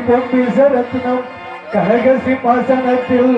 பொன்னிசரத்னம் கனகசிம்மாசனத்தில்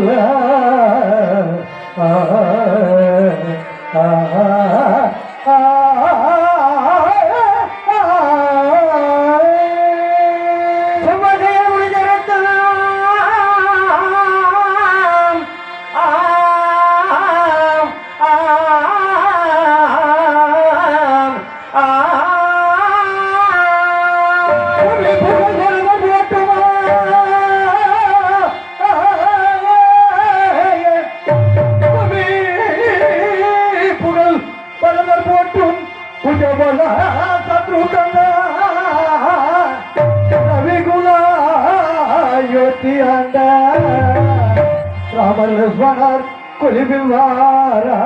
ராமர் லக்ஷ்மணர் கொலிவில் வாரா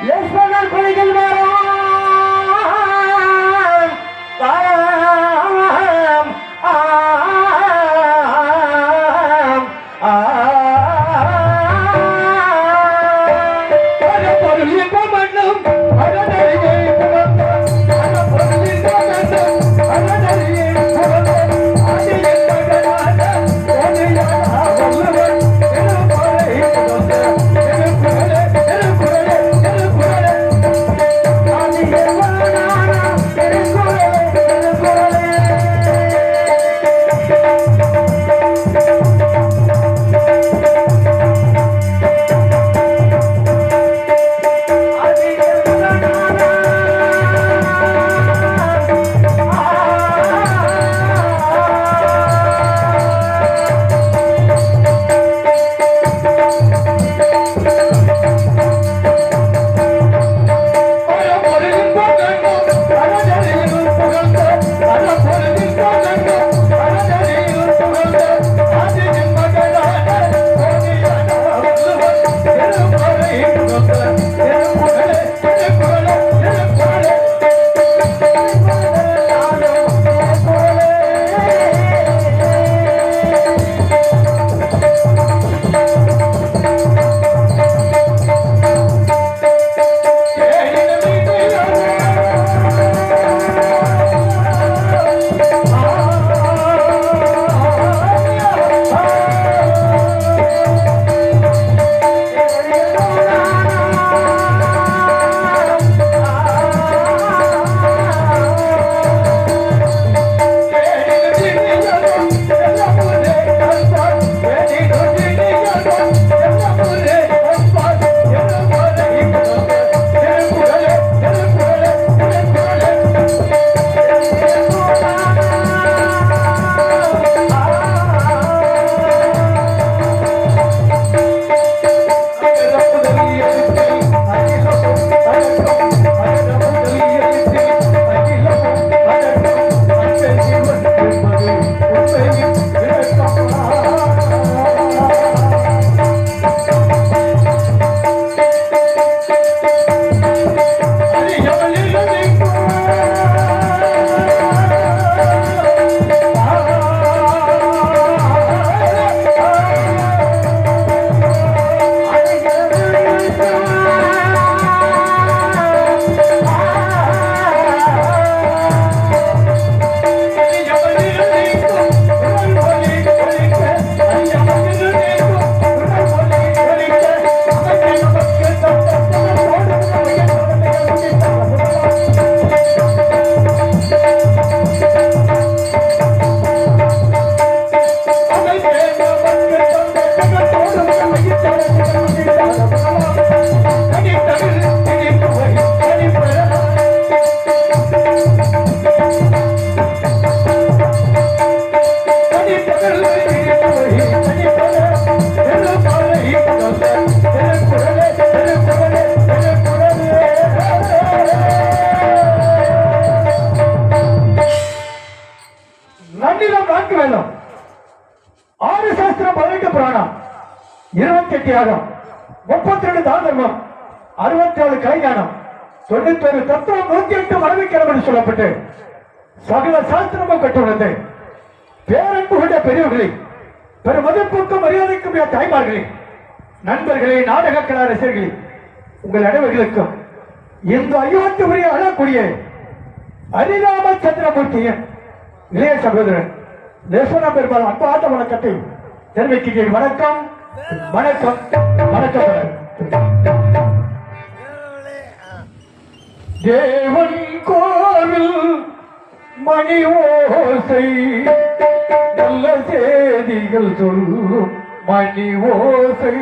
லக்ஷ்மணர் கொலிவில் வாரா வேதம், 6 சாஸ்திரம், 18 புராணம், 28 யாகம், 32 தானதர்மம், 67 கலைஞானம், 91 தத்துவம், 108 மனைவிக்கிழமை என்று சொல்லப்பட்டு சகல சாஸ்திரமும் கட்டுள்ளது. பேரன்பு கொண்ட பெரியவர்களே, பெரும் மதிப்புக்கும் மரியாதைக்கும் தாய்மார்களே, நண்பர்களே, நாடக கலா ரசிகர்களே, உங்கள் அனைவர்களுக்கும் இந்த அயோத்திய அழக்கூடிய ஹரிராமச்சந்திரமூர்த்தியின் இளைய சகோதரன் தேசன பெருமாள் அன்பான வணக்கத்தை தெரிவிக்கிறேன். வணக்கம் வணக்கம் வணக்கம். தேவன் கோவில் மணி ஓசை, நல்ல செய்திகள் சொல்லும் மணி ஓசை.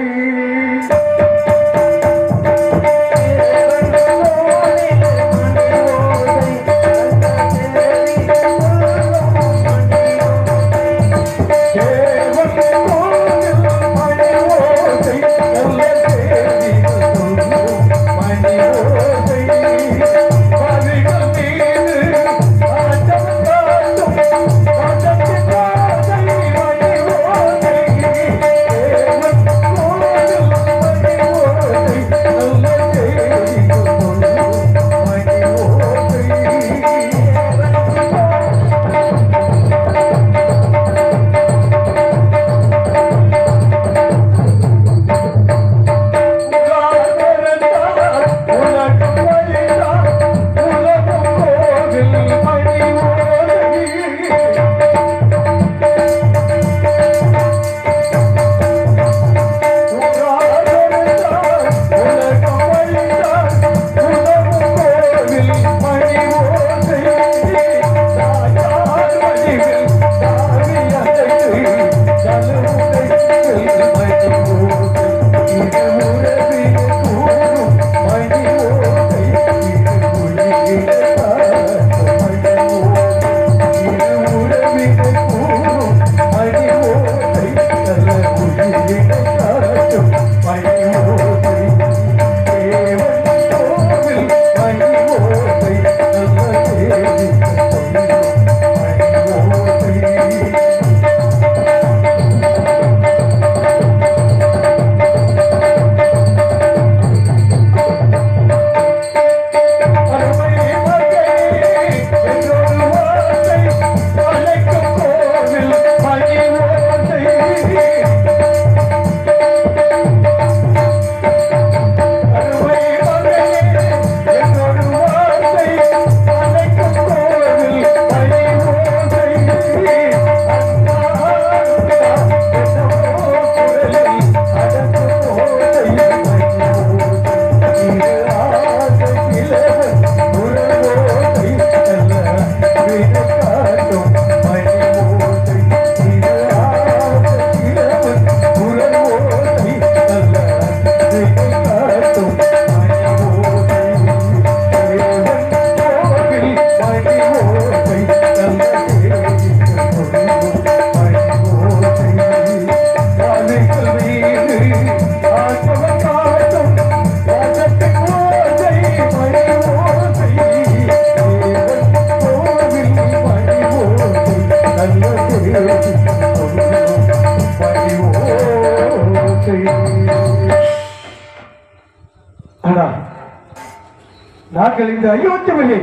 நாங்கள் இந்த அயோத்தியை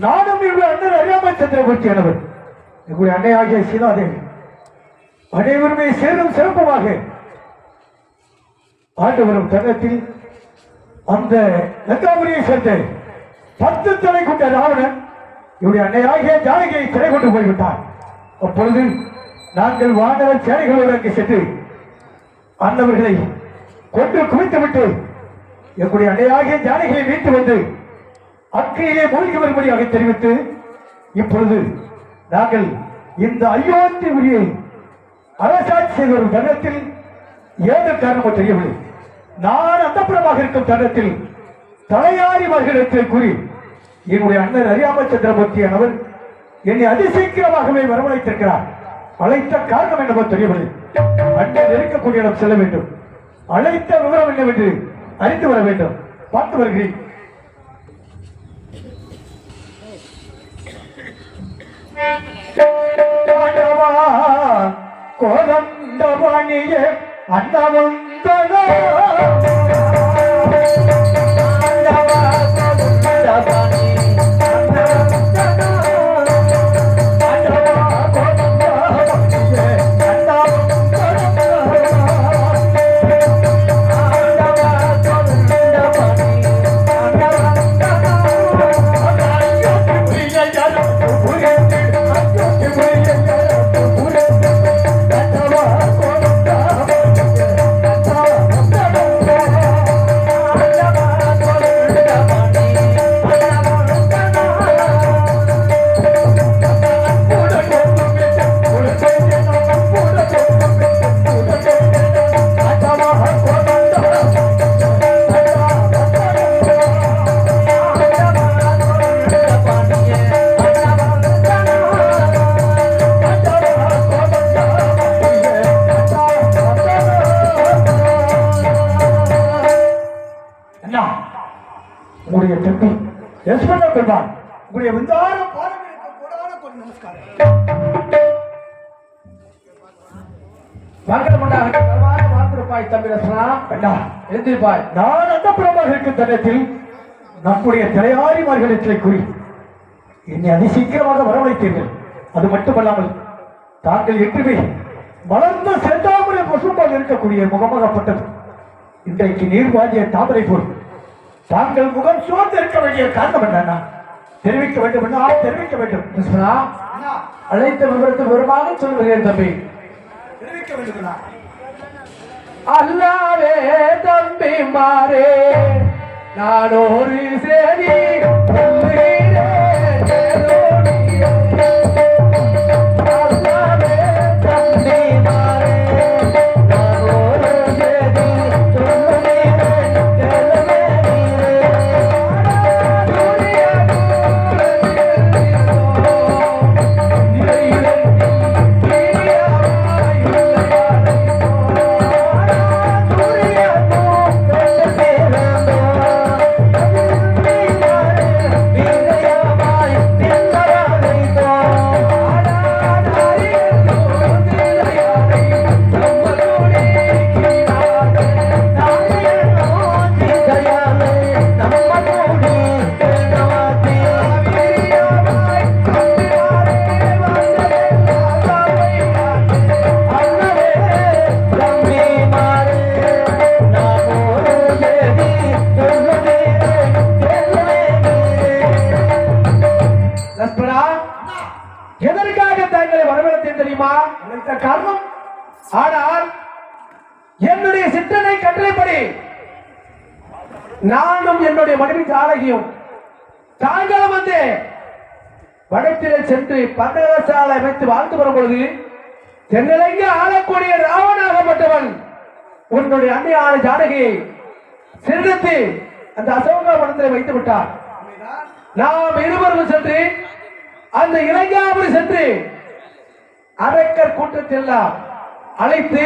நானும் என்னுடைய அண்ணன் ஹரிராமச்சந்திரமூர்த்தி எனவர், எங்களுடைய அன்னை ஆகிய சீதாதேவி அனைவருமே சேரும் சிறப்புமாக ஆண்டு வரும் தருணத்தில் அந்த லங்காபுரியை சேர்ந்த 10 தலை கொண்ட ராவணன் இவருடைய அன்னை ஆகிய ஜானகியை சிறை கொண்டு போய்விட்டார். அப்பொழுது நாங்கள் வானவர் சேனைகளோடு அங்கு சென்று அன்னவர்களை கொன்று குவித்துவிட்டு எங்களுடைய அன்னையாகிய ஜானகியை மீட்டு வந்து அக்கையிலே மூழ்கி வரும்படியாக தெரிவித்து இப்பொழுது நாங்கள் இந்த அயோத்தி உரியை அரசாட்சி செய்த ஒரு தருணத்தில் ஏதோ காரணமோ தெரியவில்லை, நான் அந்தப்புறமாக இருக்கும் தருணத்தில் தலையாரி மகளிடத்தில் கூறி என்னுடைய அண்ணன் ஹரிராமச்சந்திரமூர்த்தி அவர் என்னை அதிசீக்கிரமாகவே வரவழைத்திருக்கிறார். அழைத்த காரணம் என்னவோ தெரியவில்லை. அண்ணன் இருக்கக்கூடிய இடம் செல்ல வேண்டும், அழைத்த விவரம் என்னவென்று அறிந்து வர வேண்டும். பார்த்து வருகிறேன். பாண்டவா கோதண்டமணியே அன்னவந்தனா உங்களுடைய தம்பி யஸ்வந்த பெருமாள் உங்களுடைய விந்தார பாதங்களுக்கு கொடான கொடி நமஸ்காரம். வாழ்ந்திருப்பாய் தம்பி ரசனா. எழுந்திருப்பாய். நான் அந்த புறமாக இருக்கும் தருணத்தில் நம்முடைய தலையாரிமார்களை கூறி என்னை அதிசீக்கிரமாக வரவழைத்தீர்கள். அது மட்டுமல்லாமல் தாங்கள் என்றுமே வளர்ந்த செந்தாமரை பசும்பால் இருக்கக்கூடிய முகமாகப்பட்டது இன்றைக்கு நீர் வாங்கிய தாமரை போல் தாங்கள் முகம் சோர்ந்து இருக்க வேண்டிய காரணம் என்ன தெரிவிக்க வேண்டும் என்ன தெரிவிக்க வேண்டும். அழைத்த விவரத்தை விவரமாக சொல்லுகிறேன் தம்பி. தெரிவிக்க வேண்டும். அல்லாவே தம்பி மாறே நான் ஒரு சேதி எதற்காக தங்களை வரவேற்றேன் தெரியுமா? காரணம். ஆனால் என்னுடைய சிற்றனை கட்டளைப்படி நானும் என்னுடைய மனைவி ஜானகியும் தாங்களும் வந்து வடத்திலே சென்று பண்டகசாலை அமைத்து வாழ்த்து வரும் பொழுது தென்னிலங்கை ஆளக்கூடிய ராவணாகப்பட்டவன் உன்னுடைய அன்னையான ஜானகியை சிறுத்து அந்த அசோகா வனத்திலே வைத்து விட்டார். நாம் இருவரும் சென்று அந்த இளைஞாபுரி சென்று அரக்கர் கூட்டத்தில் அழைத்து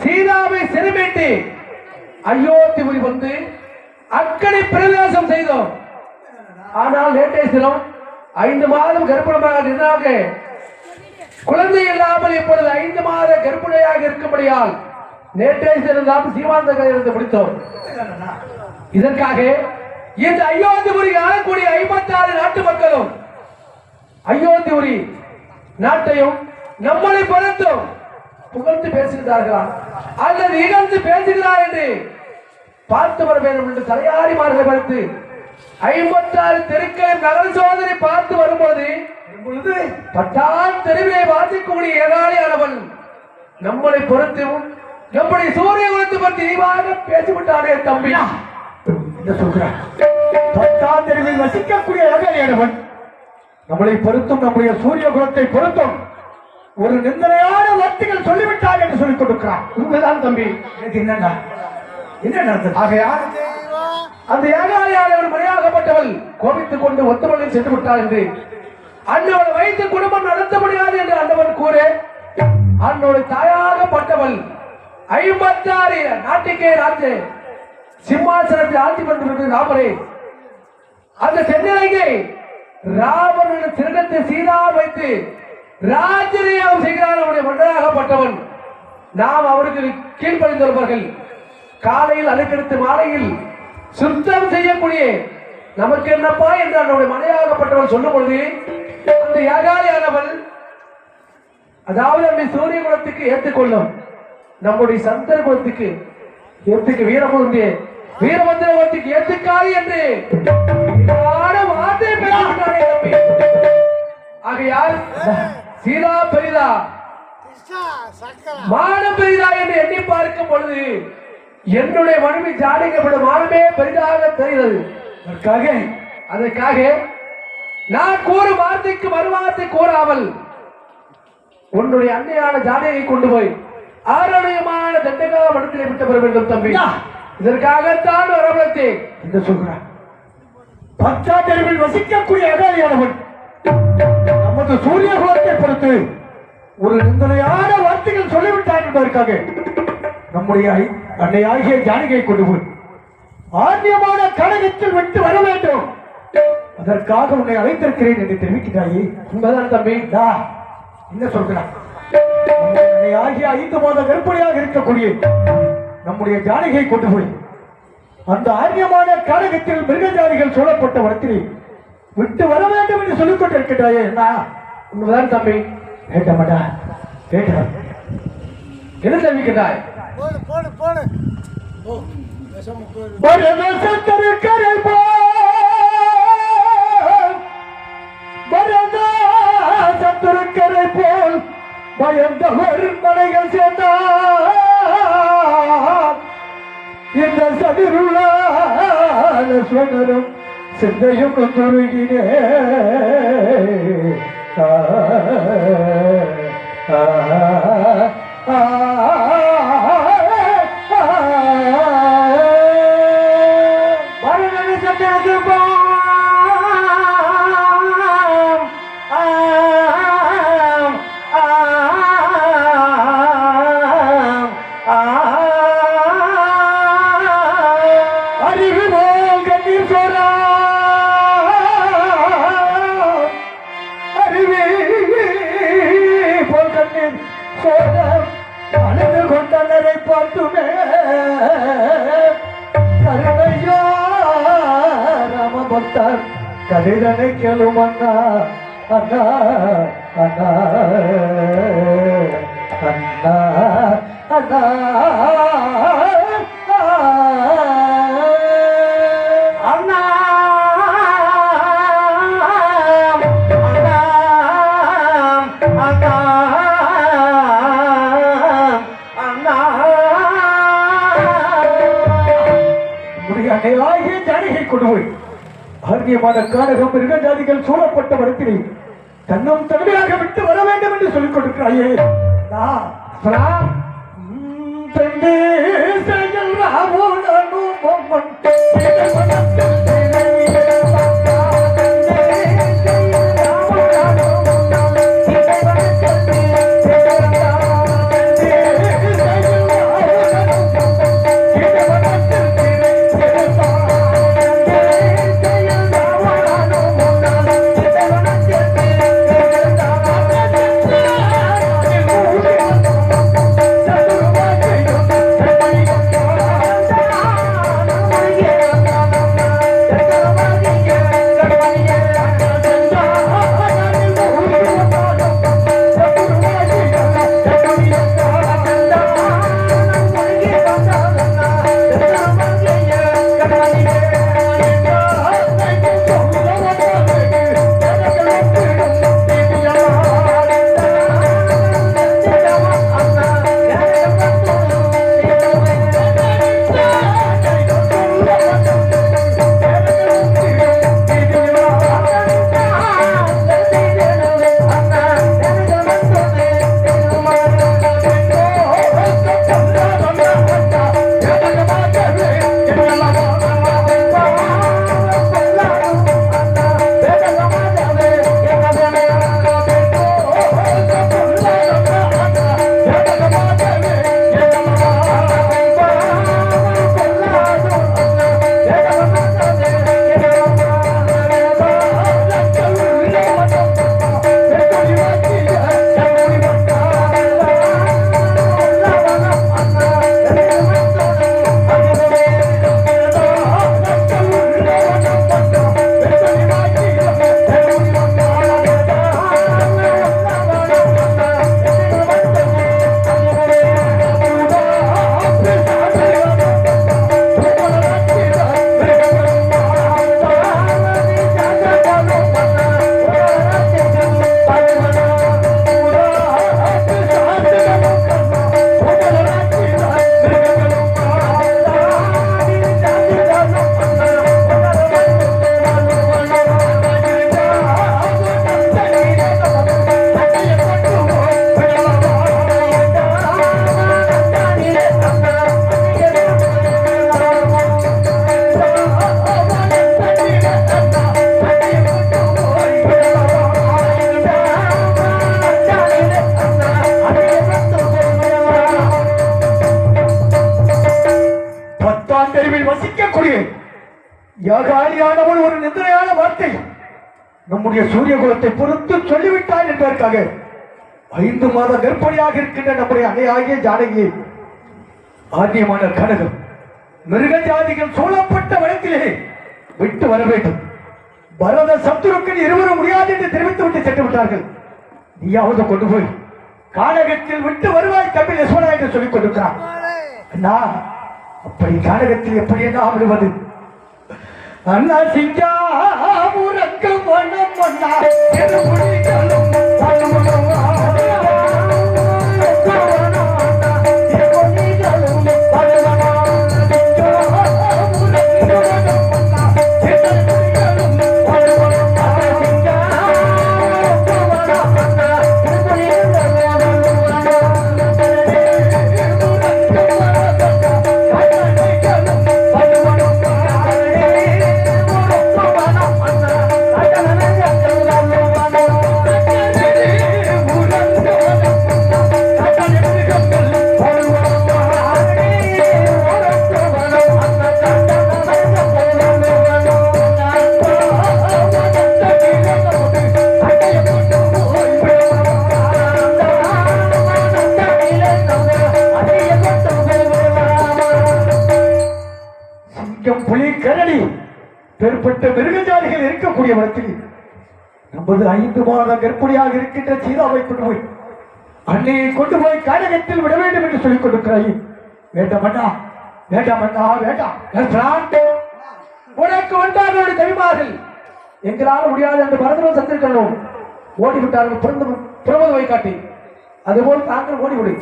சீதாவை சிறுமீட்டி அயோத்திபுரி வந்து அக்கடி பிரவேசம் செய்தோம். ஆனால் நேற்றைய தினம் 5 மாதம் கர்ப்பிணமாக நின்றாக குழந்தை இல்லாமல் இப்பொழுது 5 மாத கர்ப்பிணியாக இருக்கும்படியால் நேற்றைய தினம் நாம் சீமாந்தங்களை இருந்து முடித்தோம். இதற்காக இந்த அயோத்திபுரி ஆளக்கூடிய 56 நாட்டு மக்களும் அயோத்திபுரி நாட்டையும் நம்மளை பொறுத்தும் புகழ்ந்து பேசுகிறார்களா அல்லது இகழ்ந்து பேசுகிறார் என்று பார்த்து வர வேண்டும் என்று தலையாரிமார்களை பார்த்து 56 தெருக்களின் நகர சோதனை பார்த்து வரும்போது பட்டான் தெருவிலை வாசிக்கக்கூடிய ஏகாலியானவன் நம்மளை பொறுத்தும் நம்முடைய சூரிய குலத்தை பற்றி இழிவாக பேசிவிட்டானே தம்பி. என்ன சொல்கிறார்? பட்டான் தெருவில் வசிக்கக்கூடிய ஏகாலியானவன் நம்மளை பொறுத்தும் நம்முடைய சூரிய குலத்தை பொறுத்தும் ஒரு நிந்தனையான வார்த்தைகள் சொல்லிவிட்டார் என்று சொல்லிக் கொடுக்கிறார். உண்மைதான் தம்பி. என்னன்னா என்ன நடந்தது? ஆகையால் அந்த ஏகாலியானவர் மனையாகப்பட்டவள் கோபித்துக் கொண்டு ஒத்துமலையில் சென்று விட்டார் என்று அன்னவளை வைத்து குடும்பம் நடத்த முடியாது என்று அன்னவன் கூற அன்னோட தாயாகப்பட்டவள் 56 நாட்டுக்கே ராஜ்ய சிம்மாசனத்தை ஆட்சி கொண்டு ராமரே அந்த தென்னிலங்கை ராவணன் திருடத்தை சீதா வைத்து ராஜரீகம் செய்கிறார் நம்முடைய மன்னராகப்பட்டவன். நாம் அவருக்கு கீழ்ப்படிந்தவர்கள். காலையில் அழுக்கெடுத்து மாலையில் சுத்தம் செய்யக்கூடிய நமக்கு என்னப்பா என்று நம்முடைய மனையாகப்பட்டவன் சொல்லும் பொழுது அந்த யாகாலியானவள் அதாவது நம்முடைய சூரிய குலத்துக்கு ஏற்றுக்கொள்ளும், நம்முடைய சந்தர் குலத்துக்கு ஏத்துக்கு வீரபுரந்தே வீரபந்திர குலத்துக்கு ஏத்துக்காது என்று வார்த்தை பேசிவிட்டானே தம்பி. ஆகையால் சீதா பெரிதா மானம் பெரிதா என்று எண்ணி பார்க்கும் பொழுது என்னுடைய மனைவி ஜானகியோட மானமே பெரிதாக தெரிகிறது. அதற்காக நான் கூறும் வார்த்தைக்கு மறுவார்த்தை கூறாமல் உன்னுடைய அன்னையான ஜானகியை கொண்டு போய் ஆரோக்கியமான தண்டகா மனத்திலே விட்டு வர வேண்டும் தம்பி. இதற்காகத்தான் வரவழைத்தேன் என்று சொல்கிறார். பச்சாத்தெருவில் வசிக்கக்கூடிய அகாலியானவன் நமது சூரிய குலத்தை பொறுத்து ஒரு நிந்தனையான வார்த்தைகள் சொல்லிவிட்டார் என்பதற்காக நம்முடைய அன்னையாகிய ஜானகியை கொண்டு போய் ஆன்யமான கழகத்தில் விட்டு வர வேண்டும். அதற்காக உன்னை அழைத்திருக்கிறேன் என்று தெரிவிக்கிறாயே. உண்மைதான் தம்பி. என்ன சொல்கிறார்? ஆகிய 5 மாத கர்ப்பிணியாக இருக்கக்கூடிய நம்முடைய ஜானகியை கொண்டு போய் அந்த ஆன்யமான கழகத்தில் மிருகஜாதிகள் சொல்லப்பட்ட வனத்திலே விட்டு வர வேண்டும் என்று சொல்லிக் கொண்டிருக்கிறாயே. உண்மைதான் தம்பி. கேட்ட மாட்டா கேட்ட என்ன தெரிவிக்கிறாய்? சத்துருக்கரை போல் பயந்தவர் மனைகள் சேர்ந்தார். இந்த சதிருளான சுவனரும் சிந்தையும் துருகினே. கதிரனை கேளும் அண்ணா அண்ணா அண்ணா அண்ணா அண்ணா அண்ணா அன்னையாகிய ஜானகியை கொண்டு போய் ஆகியமான காரகம் மிருக ஜாதிகள் சூழப்பட்ட மரத்திலே தன்னும் தன்மையாக விட்டு வர வேண்டும் என்று சொல்லிக் கொடுக்கிறாயே. நம்முடைய சூரிய குலத்தை பொறுத்து சொல்லிவிட்டான் என்பதற்காக 5 மாத கர்ப்பிணியாக இருக்கின்ற நம்முடைய அன்னையாகிய ஜானகியை ஆன்யமான கனகம் மிருக ஜாதிகள் சூழப்பட்ட வழக்கிலே விட்டு வர வேண்டும். பரத சத்துருக்கள் இருவரும் முடியாது என்று தெரிவித்து விட்டு சென்று விட்டார்கள். நீயாவது கொண்டு போய் கானகத்தில் விட்டு வருவாய் தம்பி யசோதா என்று சொல்லிக் கொண்டிருக்கிறான். அண்ணா, அப்படி கானகத்தில் எப்படி என்ன விடுவது? அண்ணா சிங்காமுரக்கம் வனம் அண்ணா பெருப்பட்ட மிருகஜாதிகள் இருக்கக்கூடிய வழக்கில் நமது 5 மாத கர்ப்பிணியாக இருக்கின்ற சீதாவை கொண்டு போய் அன்னையை கொண்டு போய் கானகத்தில் விட வேண்டும் என்று சொல்லிக் கொண்டிருக்கிறாய். வேண்டாமண்ணா, வேண்டாமண்ணா, வேண்டாம். உனக்கு வந்தார்களோடு கவிமார்கள் எங்களால் முடியாது என்று பரதரும் சந்திருக்கிறோம். ஓடிவிட்டார்கள் பிரபதுவை காட்டி. அதுபோல் தாங்கள் ஓடிவிடு.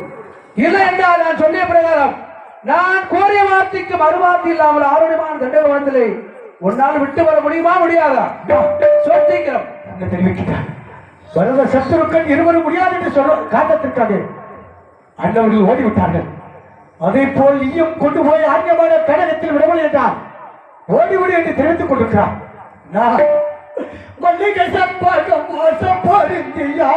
இல்லை என்றால் நான் சொன்ன பிரகாரம் நான் கோரிய வார்த்தைக்கு மறுவார்த்தை இல்லாமல் ஆரோக்கியமான தண்டனை வாழ்ந்தலை உன்னால் விட்டு வர முடியுமா முடியாதா? சோதிக்கிறோம் தெரிவிக்கிறார். பரத சத்துருக்கள் இருவரும் முடியாது என்று சொல்ல காரணத்திற்காக அண்ணவர்கள் ஓடிவிட்டார்கள். அதே போல் நீயும் கொண்டு போய் ஆன்யமான கனகத்தில் விடவில்லை என்றால் ஓடிவிடு என்று தெரிவித்துக் கொண்டிருக்கிறார். நான் மல்லிகை சப்பாக மோசம் பொருந்தியா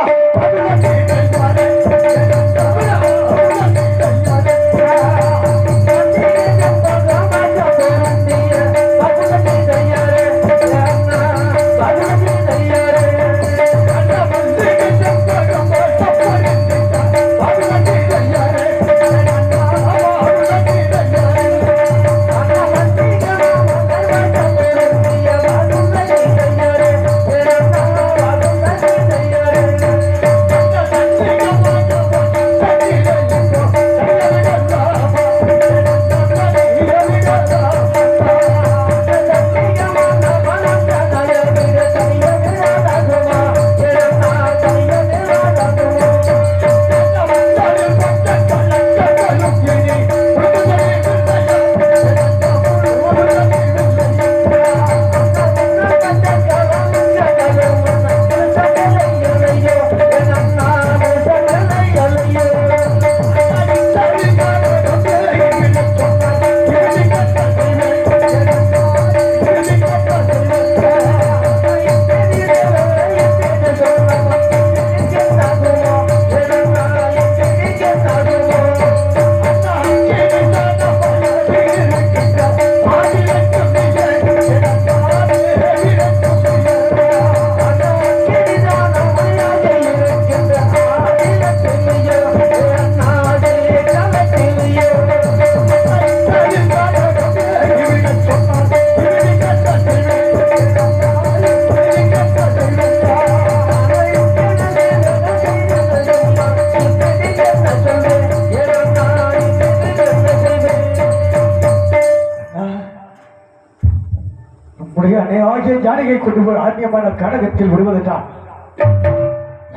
ஜானகியை கொண்டு போய் ஆன்யமான கனகத்தில் விடுவதற்காக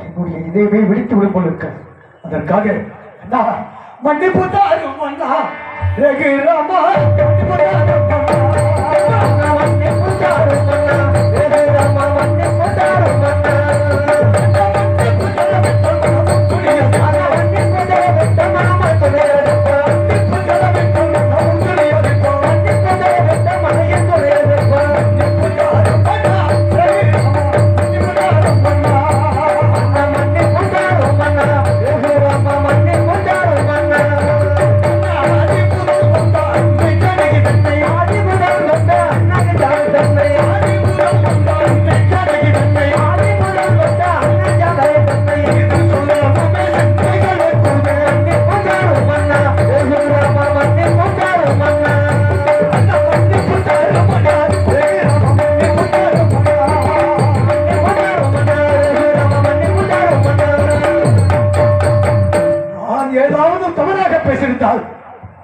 என்னுடைய இதயமே விழித்து விடும் போல இருக்க. அதற்காக மன்னிப்பு தாரும் மன்னா ரகுராமா, மன்னிப்பு தாரும் மன்னா, மன்னிப்பு தாரும் மன்னா, ரகுராமா, மன்னிப்பு தாரும் மன்னா.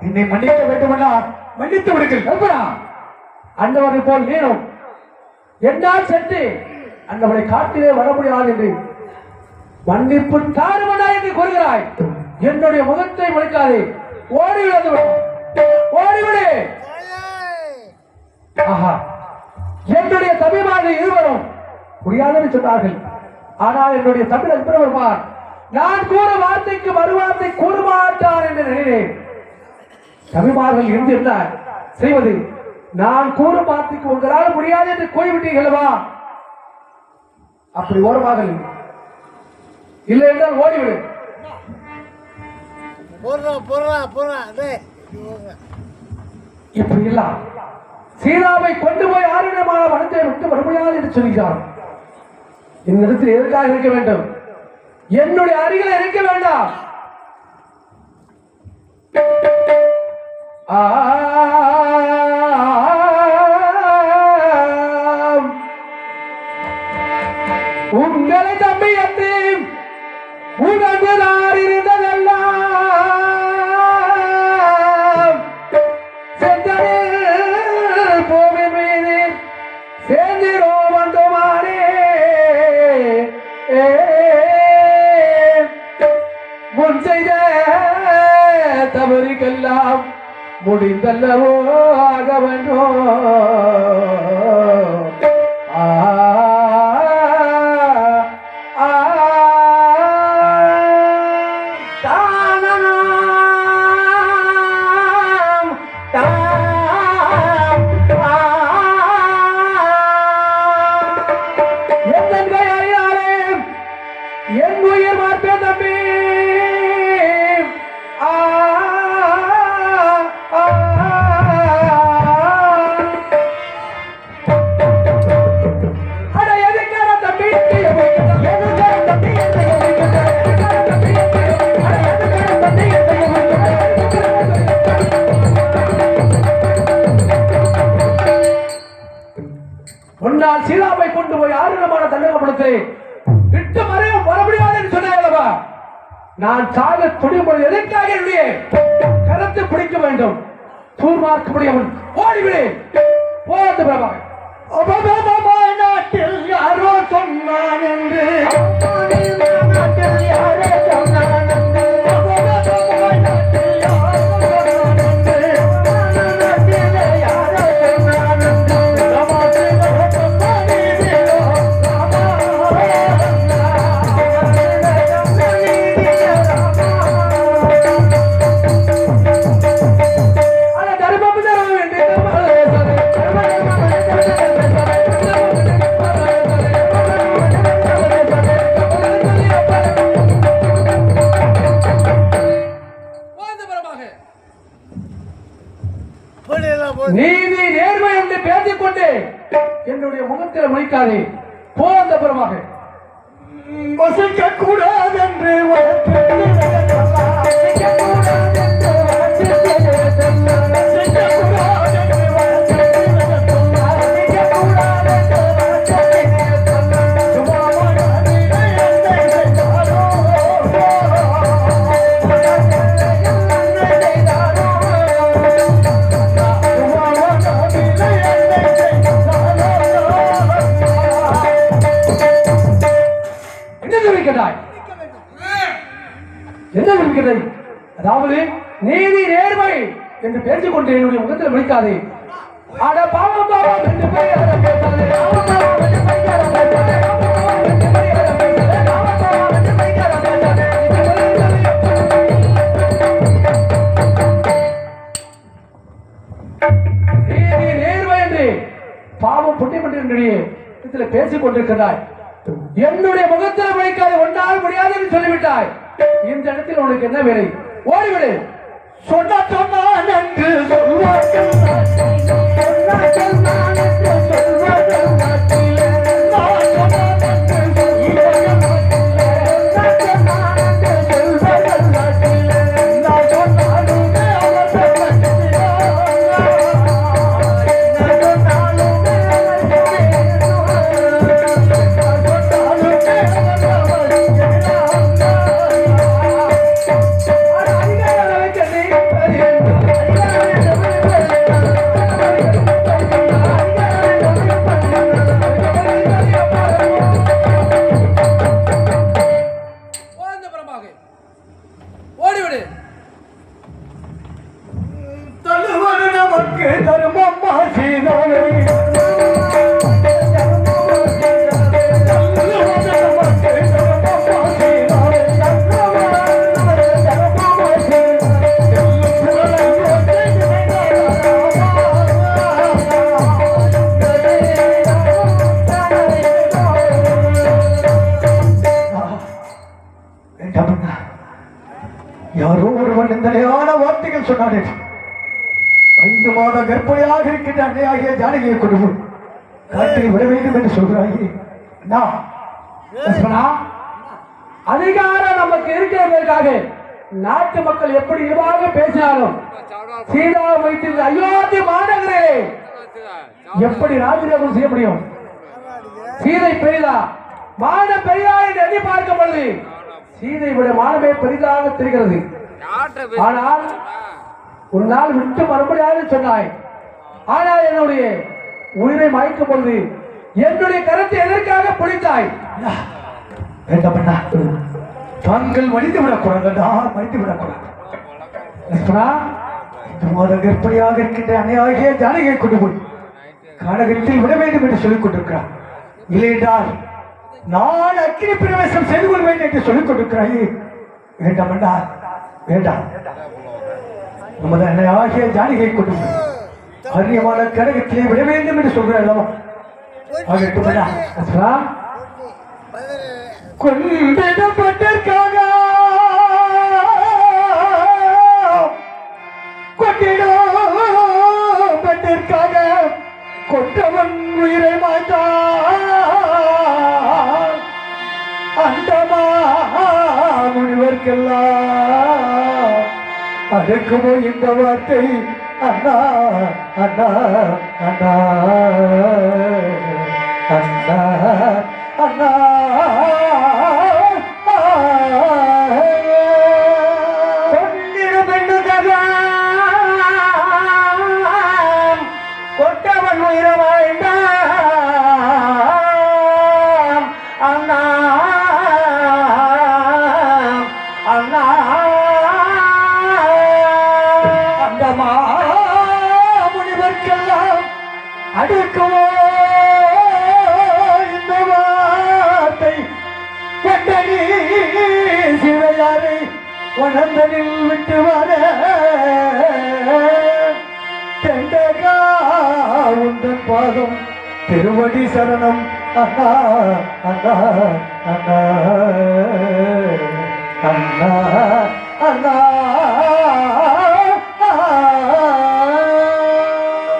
என்னை மன்னிக்க வேண்டுமென்னா மன்னித்து விடுங்கள். கல்பனா, அண்டவரை போல் நீனும் என்னால் சென்று அண்டவரை காட்டிலே வர முடியாது என்று மன்னிப்பு தாருமடா என்று கூறுகிறாய். என்னுடைய முகத்தை மறைக்காதே, ஓடிவிடு, ஓடிவிடு. ஆஹா, என்னுடைய தம்பிமார்கள் இருவரும் முடியாதுன்னு சொன்னார்கள். ஆனால் என்னுடைய தமிழ் என்பவர் நான் கூற வார்த்தைக்கு மறுவார்த்தை கூறமாட்டார் என்று நினைக்கிறேன். தமிழ்மார்கள் இருந்து என்ன செய்வது? நான் கூறும் வார்த்தைக்கு உங்களால் முடியாது என்று கூறிவிட்டீர்களவா? அப்படி ஓரமாக இல்லை என்றால் ஓடிவிடு. இப்படி இல்ல, சீதாவை கொண்டு போய் ஆறுடமான வனத்தை விட்டு வர முடியாது என்று சொல்கிறார். இந்த இடத்தில் எதற்காக இருக்க வேண்டும்? என்னுடைய அருகில் இருக்க வேண்டாம். உங்களை தம்பி என்று உணர்ந்தார் இருந்ததெல்லாம் செந்தனில் பூமி மீது சேர்ந்திரோ வந்தோமானே. முன் செய்த தவறுக்கெல்லாம் முடிந்தல்லவோ ஆக வேண்டும். என் உயிர் மாற்றே தம்பி. முன்னால் சீதாவை கொண்டு போய் ஆறுடமான தண்டகப்படுத்தி விட்டு மறையும் வர முடியாது என்று சொன்னார்களவா? நான் சாக துணியும் எதற்காக என்னுடைய கரத்தை பிடிக்க வேண்டும்? தூர்மார்க்க முடியவன் ஓடிவிடு. போது பிரபா. நாட்டில் யாரோ சொன்னான் என்று நாட்டில் யாரோ சொன்னான் என்று நீதி நேர்மை என்று பேசிக் கொண்டு என்னுடைய முகத்தில் முடிக்காதே. போந்த புறமாக வசிக்க கூடாது என்று என்ன இருக்கிறது? அதாவது நீதி நேர்மை என்று பேசிக் கொண்டு என்னுடைய முகத்தில் முடிக்காதே. அட பாவம் பாவம் என்று நீதி நேர்மை என்று பாவம் புண்ணியம் என்று பேசிக் கொண்டிருக்கிறாய். என்னுடைய முகத்தில் முடிக்காது, ஒன்றால் முடியாது என்று சொல்லிவிட்டாய். இந்த இடத்தில் உனக்கு என்ன வேலை? ஓடிவிடு. சொன்ன சொன்னான் என்று சொல்வார்கள். என்ன வேண்டாமண்ணா, யாரோ ஒருவன் இந்த நிலையான வார்த்தைகள் சொன்னானே, 5 மாத கர்ப்பையாக இருக்கின்ற அன்னையாகிய ஜானகியை கொண்டு போய் காட்டில் விட வேண்டும் என்று சொல்கிறாயே. அதிகாரம் நமக்கு இருக்கிறதற்காக நாட்டு மக்கள் எப்படி இவ்வாறு பேசினாலும் சீதா வைத்திருந்த அயோத்தி மாநகரே எப்படி ராஜினாமா செய்ய முடியும்? சீதை பெரிதா, மானம் பெரிதா என்று எண்ணி பார்க்கும் பொழுது சீதை விட மானமே பெரிதாக தெரிகிறது. ஆனால் உன்னால் விட்டு வர முடியாது சொன்னாய். ஆனால் என்னுடைய உயிரை மயக்கும் பொழுது என்னுடைய கருத்தை எதற்காக பிடித்தாய்? வேண்டாமண்ணா, தாங்கள் மடித்து விடக்கூடாது, நான் மடித்து விடக்கூடாது. கர்ப்பையாக இருக்கின்ற அன்னையாகிய ஜானகியை கொண்டு போய் கானகத்தில் விட வேண்டும் என்று சொல்லிக் கொண்டிருக்கிறார். இல்லையென்றால் நான் அக்கினி பிரவேசம் செய்து கொள்வேன் என்று சொல்லிக் கொண்டிருக்கிறாயே. வேண்டாமண்ணா, வேண்டாம். நமது அன்னையாகிய ஜானகியை கொண்டு போய் அரியமான கடகத்திலே விட வேண்டும் என்று சொல்கிறார் அல்லவா? கொண்டிடப்பட்டிருக்காக கொண்டிடப்பட்டிருக்காக கொற்றவன் உயிரை மாட்டான். அந்தமா முனிவர்க்கெல்லாம் அதற்குமோ இந்த வார்த்தை அண்ணா அண்ணா அண்ணா அண்ணா அண்ணா கொட்டவன் உயிரவாய்ந்தான். அண்ணா அண்ணா அந்த முனிவர்க்கெல்லாம் அடுக்குவோ இந்த வார்த்தை கொண்டனி சிவையாரை உணர்ந்தனில் விட்டு வர தெண்டகா உந்தன் பாதம் திருவடி சரணம். அண்ணா அண்ணா அண்ணா அண்ணா அண்ணா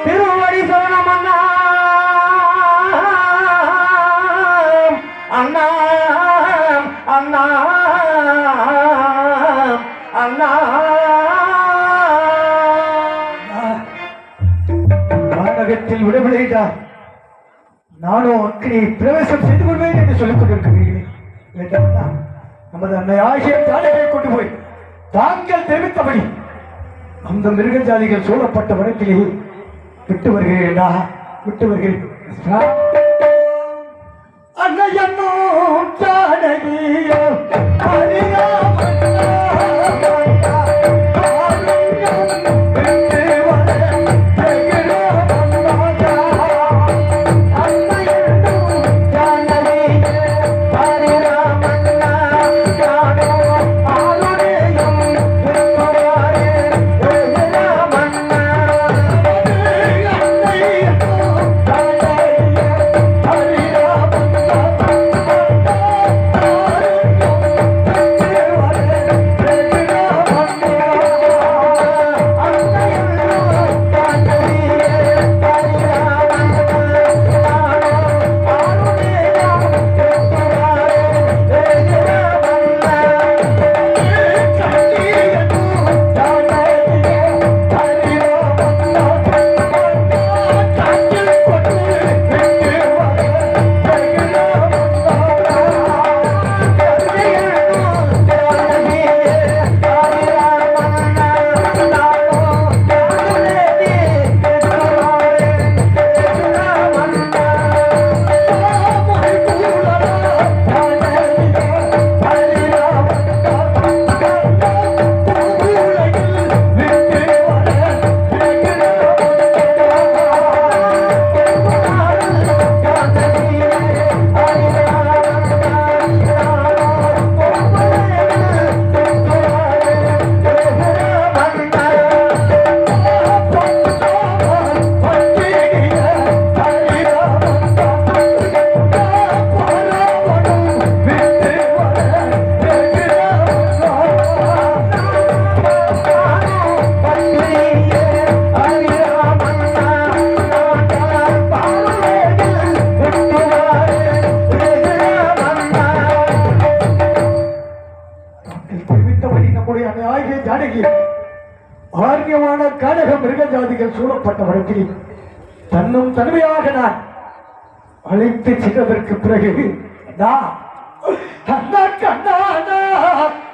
திருவடி சரணம். அண்ணா அண்ணா அண்ணா அண்ணா கானகத்தில் விடவில்லைதான். நானும் அக்கினி பிரவேசம் செய்து கொள்வேன் என்று சொல்லிக் கொண்டிருக்கிறீர்களே. வேண்டாம், நமது அன்னை ஆகிய ஜாலியை கொண்டு போய் தாங்கள் தெரிவித்தபடி அந்த மிருக ஜாதிகள் சூழப்பட்ட வனத்திலேயே விட்டு வருகிறேன், விட்டு வருகிறேன். அன்னையன்னோ ஜானகியோ ஜானகி ஆர்யமான கானக மிருக ஜாதிகள் சூழப்பட்ட வழக்கில் தன்னும் தனிமையாக நான் அழைத்து சென்றதற்கு பிறகு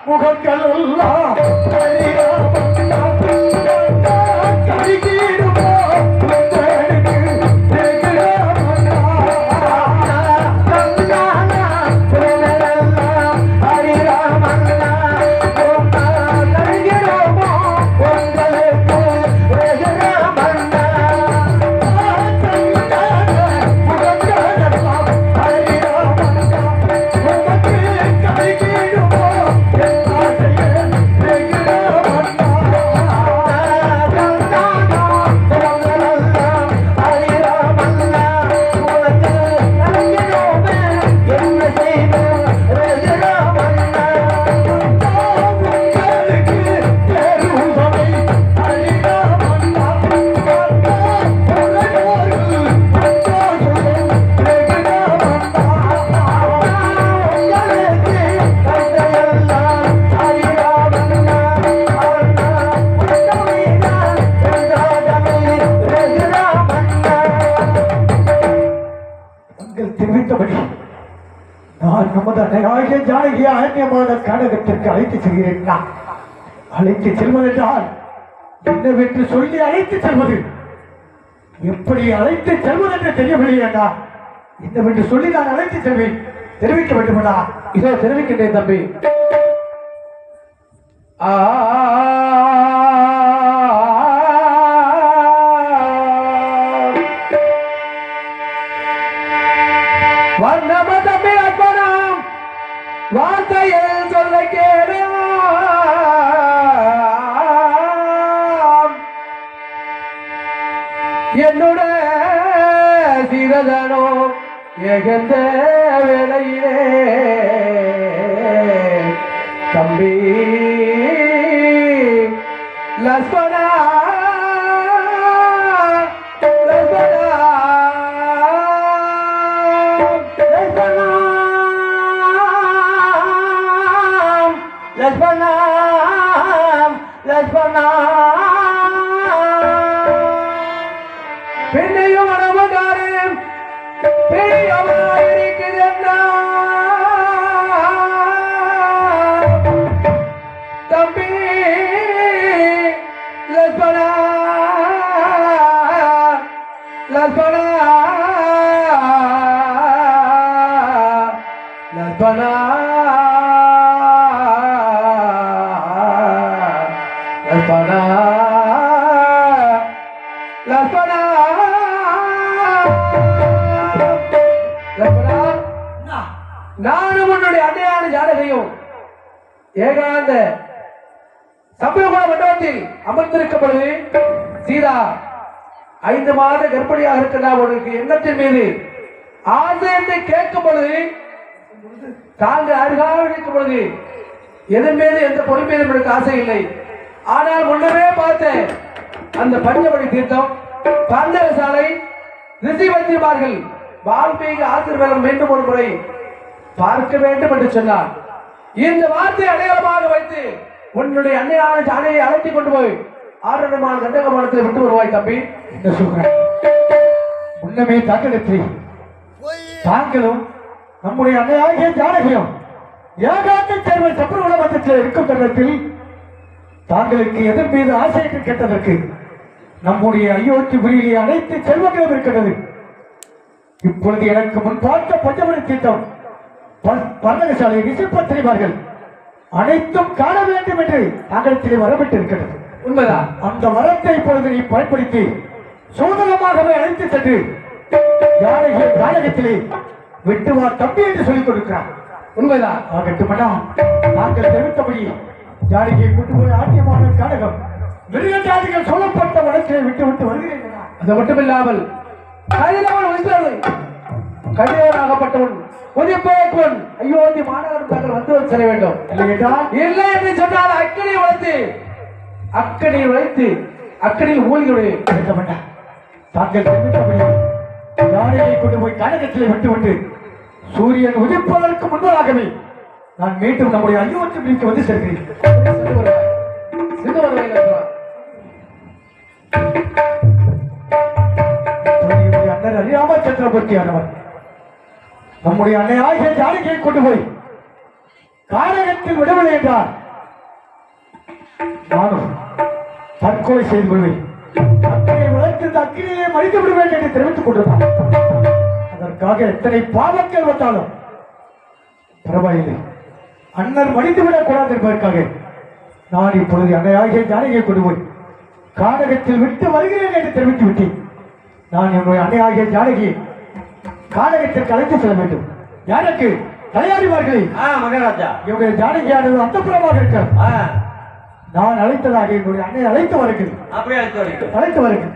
முகங்கள் எல்லாம் நான் நமது அன்னையாகிய ஜானகியை ஆன்யமான கானகத்திற்கு அழைத்து செல்கிறேன். அழைத்து செல்வதென்றால் என்னவென்று சொல்லி அழைத்து செல்வது, எப்படி அழைத்து செல்வது என்று தெரியவில்லையா? என்னவென்று சொல்லி நான் அழைத்து செல்வேன், தெரிவிக்க வேண்டுமடா. இதோ தெரிவிக்கின்றேன் தம்பி. வண்ணம தம்பி அற்பனம் வார்த்தையில் சொல்ல கேளு. என்னுடைய சீரதனோ எகந்த வேளையிலே தம்பி லக்ஷ்மணா பெண்ணையும் அனவகாரம் பெரியவராயிருக்கிறதா தம்பி லக்ஷ்மணா லக்ஷ்மணா லக்ஷ்மணா லக்ஷ்மணா லக்ஷ்மணா லக்ஷ்மணா நானும் உன்னுடைய அன்னையான ஜானகியும் ஏகாந்த சம்பவ மண்டபத்தில் அமர்ந்திருக்கும் பொழுது சீதா 5 மாத கர்ப்பிணியாக இருக்கிற உனக்கு எண்ணத்தின் மீது ஆசை என்று கேட்கும் பொழுது தாங்கள் அருகாமல் இருக்கும் பொழுது எதன் மீது எந்த பொருள் மீதும் எனக்கு ஆசை இல்லை. ஆனால் முன்னமே பார்த்தேன் அந்த பஞ்சவடி தீர்த்தம் பந்தக சாலை ரிஷி வைத்தியமார்கள் வால்மீகி ஆசீர்வாதம் மீண்டும் ஒரு முறை பார்க்க வேண்டும் என்று சொன்னார். இந்த வார்த்தை அடையாளமாக வைத்து உன்னுடைய அன்னையான ஜானகியை அழைத்துக் கொண்டு போய் 6 மாத கண்டகமானத்தில் விட்டு வருவாய் தம்பி என்ன சொல்றேன். முன்னமே தாக்கெடுத்து தாங்களும் நம்முடைய அன்னையாகிய ஜானகியும் ஏகாந்த சேர்வல் சப்பரவள மன்றத்தில் இருக்கும் தருணத்தில் தாங்களுக்கு எதன் மீது ஆசைக்கு கேட்டதற்கு நம்முடைய அயோத்திபுரியிலே அனைத்து செல்வங்களும் இருக்கிறது. இப்பொழுது எனக்கு முன் பார்த்த பஞ்சமணி தீர்த்தம் பந்தகசாலை விசிப்பத்திரிவார்கள் அனைத்தும் காண வேண்டும் என்று தாங்களத்திலே வரப்பட்டு இருக்கிறது. உண்மைதான். அந்த வரத்தை இப்பொழுது நீ பயன்படுத்தி சோதனமாகவே அழைத்து சென்று ஜானகிய ஜானகத்திலே வெட்டுவா தம்பி என்று சொல்லிக் கொடுக்கிறார். உண்மைதான். ஆகட்டுமடா, தாங்கள் தெரிவித்தபடி ஜானகியை கொண்டு போய் ஆட்டியமான கானகம் மிருக ஜாதிகள் சொல்லப்பட்ட வழக்கை விட்டு விட்டு வருகிறேன். அது மட்டுமில்லாமல் கடிதவனாகப்பட்டவன் உதிப்பவன் அயோத்தி மாநகரம் தாங்கள் வந்து செல்ல வேண்டும். இல்லை என்று சொன்னால் அக்கடியில் வைத்து அக்கடியில் மூலிகளுடைய தாங்கள் தெரிவித்தபடி ஜானகியை கொண்டு போய் கானகத்திலே விட்டுவிட்டு சூரியன் உதிப்பதற்கு முன்பதாகவே நான் மீண்டும் நம்முடைய அயோத்தி வந்து செல்கிறேன். எங்க வருவாங்க அண்ணன் அறியாம சத்திரபுத்தியானவர் நம்முடைய அன்னை ஆகிய ஜானகியை கொண்டு போய் காரகத்தில் விடவில்லை என்றார் நானும் தற்கொலை செய்து கொள்வேன். அத்தனை வளர்த்திருந்த அக்கினியை மறித்து விடுவேன் என்று தெரிவித்துக் கொண்டிருந்தான். அதற்காக எத்தனை பாவங்கள் வந்தாலும் பரவாயில்லை, அண்ணன் மடித்து விடக் கூடாது என்பதற்காக நான் இப்பொழுது அன்னையாகிய ஜானகியை கொண்டு போய் கானகத்தில் விட்டு வருகிறேன் என்று தெரிவித்து விட்டேன். நான் என்னுடைய அன்னையாகிய ஜானகி கானகத்திற்கு அழைத்து செல்ல வேண்டும். யாருக்கு தயாரிவார்களே மகாராஜா, என்னுடைய ஜானகியானது அந்தப்புறமாக இருக்கிறது. நான் அழைத்ததாக என்னுடைய அன்னை அழைத்து வருகிறேன். அப்படியே அழைத்து வருகிறேன்.